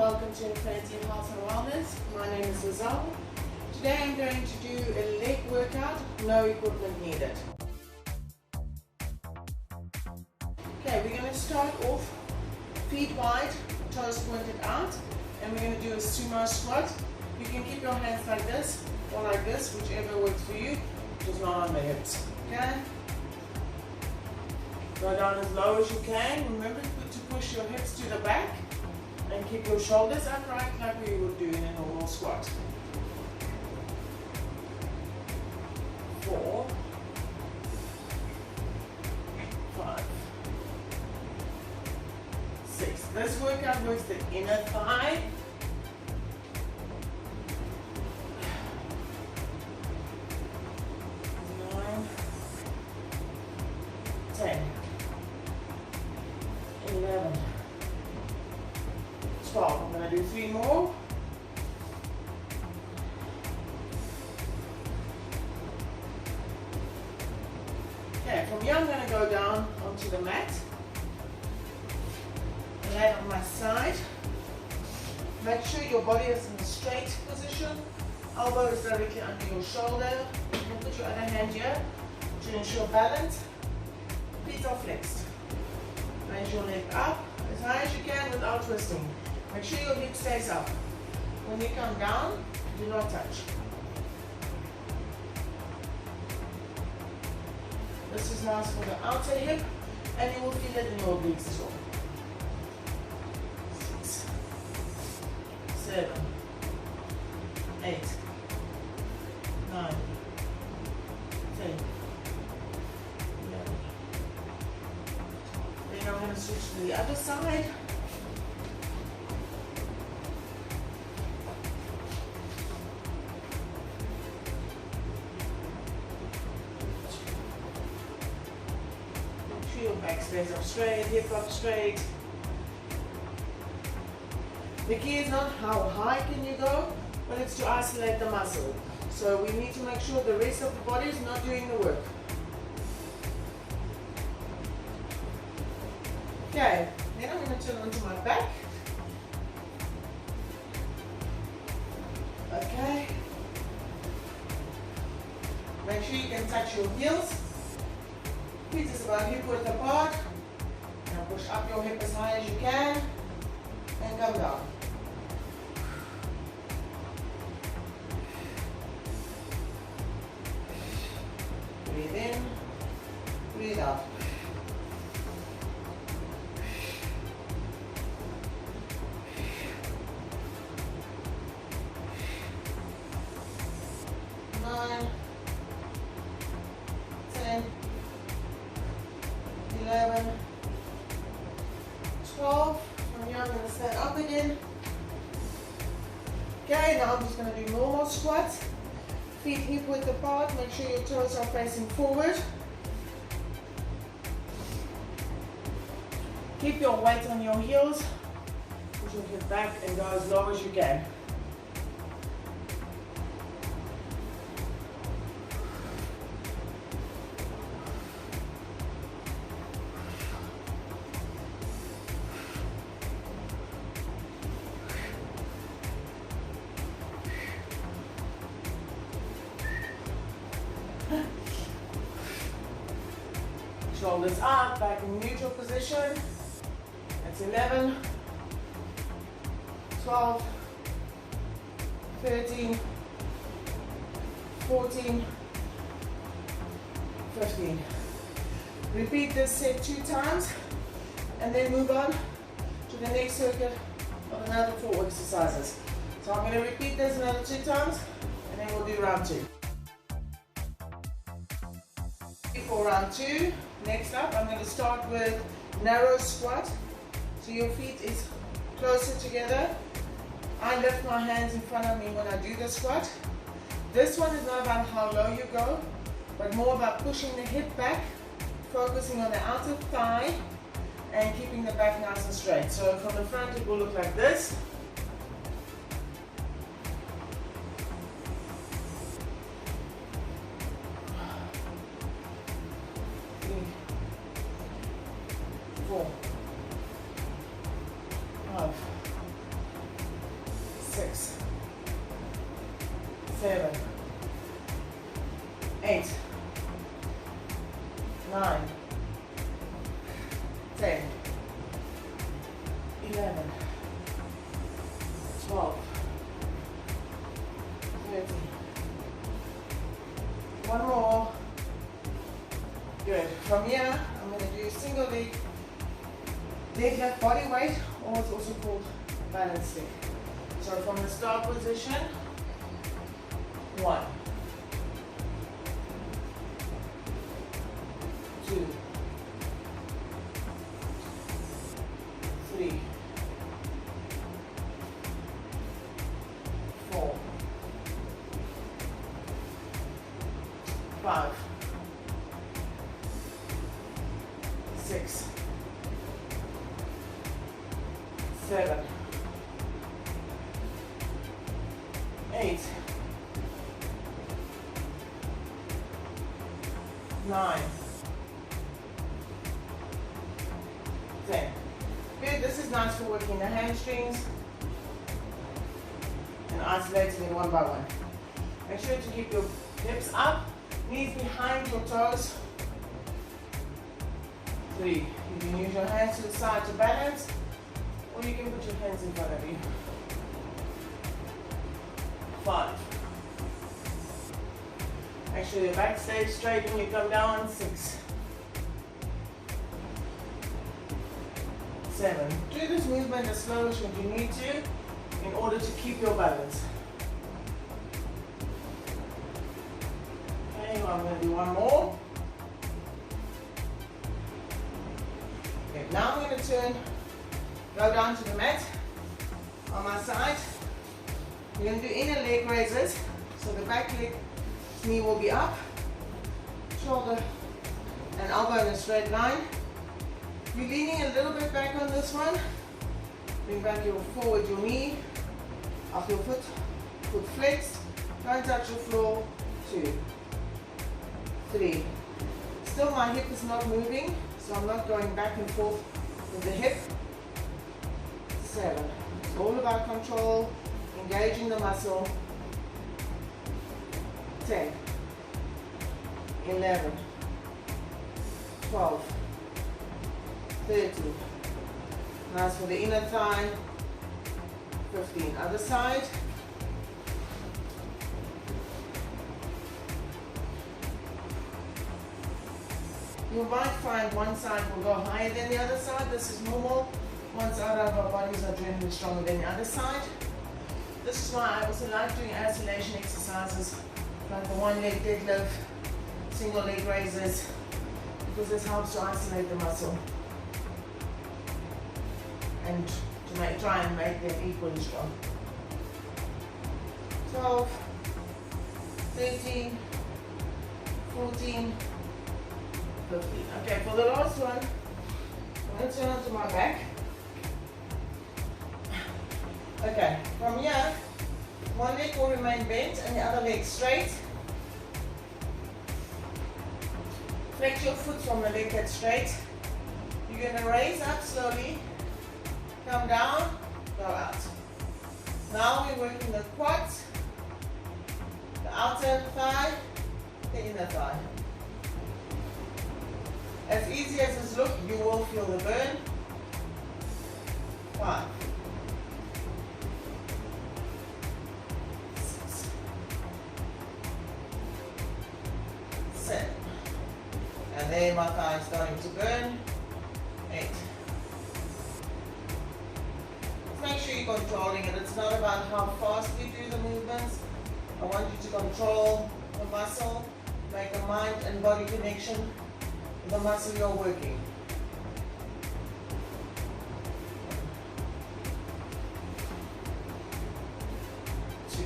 welcome to Infinity Health and Wellness. My name is Lezelle. Today I'm going to do a leg workout, no equipment needed. Okay, we're going to start off feet wide, toes pointed out, and we're going to do a sumo squat. You can keep your hands like this or like this, whichever works for you, just not on the hips. Okay? Go down as low as you can. Remember to push your hips to the back and keep your shoulders upright like we would do in a normal squat. 4, 5, 6. This workout works the inner thigh. 9, 10, 11, 12. I'm going to do 3 more. Okay, from here I'm going to go down onto the mat. Lay on my side. Make sure your body is in a straight position. Elbow is directly under your shoulder. You can put your other hand here to ensure balance. Feet are flexed. Raise your leg up as high as you can without twisting. Make sure your hip stays up. When you come down, do not touch. This is nice for the outer hip, and you will feel it in your obliques as well. 6, 7, 8, 9, 10, 11. Then I'm going to switch to the other side. Your back stays up straight, hip up straight. The key is not how high can you go, but it's to isolate the muscle. So we need to make sure the rest of the body is not doing the work. Okay, then I'm going to turn onto my back. Okay. Make sure you can touch your heels. Feet is about hip width apart. Now push up your hip as high as you can and come down. Breathe in, breathe out. Nine, 10, 11, 12. From here I'm going to stand up again. Okay, now I'm just going to do normal squats. Feet hip width apart. Make sure your toes are facing forward. Keep your weight on your heels. Push your hip back and go as low as you can. Shoulders up, back in neutral position. That's 11, 12, 13, 14, 15. Repeat this set 2 times and then move on to the next circuit of another 4 exercises. So I'm going to repeat this another 2 times and then we'll do round 2. For round 2, next up I'm going to start with narrow squat. So your feet is closer together. I lift my hands in front of me when I do the squat. This one is not about how low you go, but more about pushing the hip back, focusing on the outer thigh and keeping the back nice and straight. So from the front it will look like this. 4, 5, 7, 8, 9, 10, 11, 12, 13. One more. Good. From here, I'm going to do single leg deadlift body weight, or it's also called balance stick. So from the start position, 1, 2, 3, 4, 5, 6, 7, 8, 9, 10. Good, this is nice for working the hamstrings and isolating it one by one. Make sure to keep your hips up, knees behind your toes. 3. You can use your hands to the side to balance, or you can put your hands in front of you. 5. Make sure your back stays straight when you come down. 6, 7. Do this movement as slow as you need to in order to keep your balance. Okay, I'm going to do one more. Okay, now I'm going to go down to the mat on my side. We're going to do inner leg raises. So the back leg knee will be up, shoulder and elbow in a straight line. You're leaning a little bit back on this one. Bring back your forward, your knee, up your foot flexed. Don't touch your floor. 2, 3. Still my hip is not moving, so I'm not going back and forth with the hip. 7. It's all about control, engaging the muscle. 10, 11, 12, 13. Nice for the inner thigh. 15. Other side. You might find one side will go higher than the other side. This is normal. One side of our bodies are generally stronger than the other side. This is why I also like doing isolation exercises like the one leg deadlift, single leg raises, because this helps to isolate the muscle and to try and make them equally strong. 12, 13, 14, 15. Okay, for the last one, I'm going to turn onto my back. Okay, from here, one leg will remain bent and the other leg straight. Flex your foot from the leg that's straight. You're going to raise up slowly, come down, go out. Now we're working the quads, the outer thigh, the inner thigh. As easy as this looks, you will feel the burn. 5, 6, 7, and there my thigh is starting to burn. 8. Make sure you're controlling it. It's not about how fast you do the movements. I want you to control the muscle, make a mind and body connection with the muscle you're working. 2.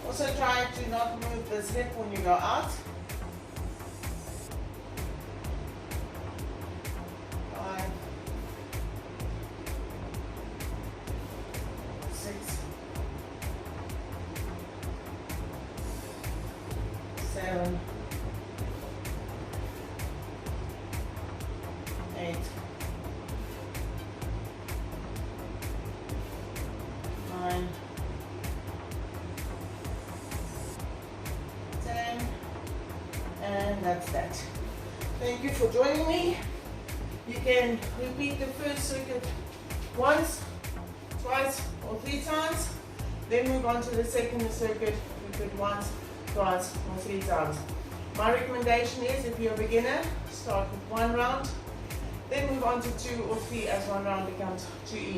Also try to not move this hip when you go out. 5, 6, 7, 8, 9, And that's that. Thank you for joining me. You can repeat the first circuit once, twice, or 3 times. Then move on to the second circuit, repeat once, twice, or 3 times. My recommendation is, if you're a beginner, start with 1 round, then move on to 2 or 3 as 1 round becomes too easy.